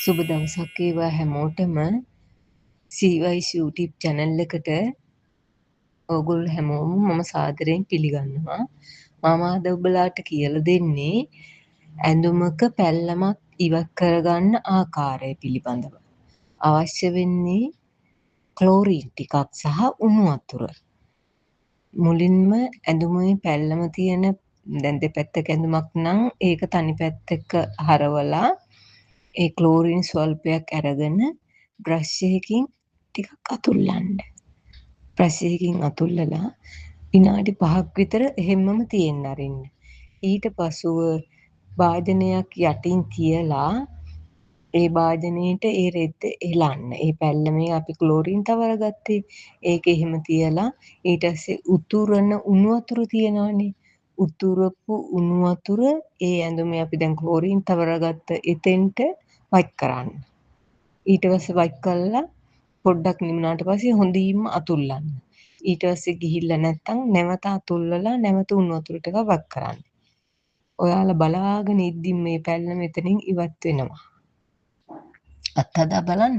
සුබ දවසක් වේවා හැමෝටම CYC YouTube channel එකට ඕගොල්ලෝ හැමෝම මම සාදරයෙන් පිළිගන්නවා. මම අද ඔබලාට කියලා දෙන්නේ ඇඳුමක පැල්ලමක් ඉවත් කරගන්න ආකාරය පිළිබඳව. අවශ්‍ය වෙන්නේ ක්ලෝරින් ටිකක් සහ උණු වතුර. මුලින්ම ඇඳුමේ පැල්ලම තියෙන දැන් දෙපැත්තක ඇඳුමක් නම් ඒක තනි පැත්තක හරවලා ඒ ක්ලෝරින් ස්වල්පයක් අරගෙන බ්‍රෂ් එකකින් ටිකක් අතුල්ලන්න. බ්‍රෂ් එකකින් අතුල්ලලා විනාඩි 5ක් විතර එහෙම්මම තියෙන්න අරින්න. ඊට පසුව භාජනයක් යටින් තියලා ඒ භාජනයේට ඒ රෙද්ද එලන්න. ඒ පැල්ලමේ අපි ක්ලෝරින් තවර ගත්තේ. ඒක එහෙම තියලා ඊට පස්සේ උතුරන උණු වතුර තියෙනවනේ. උතුරපු උණු වතුර ඒ ඇඳුමේ අපි දැන් ක්ලෝරින් තවර ගත්ත එතෙන්ට වයිට් කරන්න. ඊට පස්සේ වයිට් කළා පොඩ්ඩක් නිමුණාට පස්සේ හොඳින්ම අතුල්ලන්න. ඊට පස්සේ ගිහිල්ලා නැත්තම් නැවත අතුල්ලලා නැවත උණු වතුර ටිකක් වක් කරන්න. ඔයාලා බලාගෙන ඉද්දි මේ පැල්ලම එතනින් ඉවත් වෙනවා. අත්හදා බලන්න.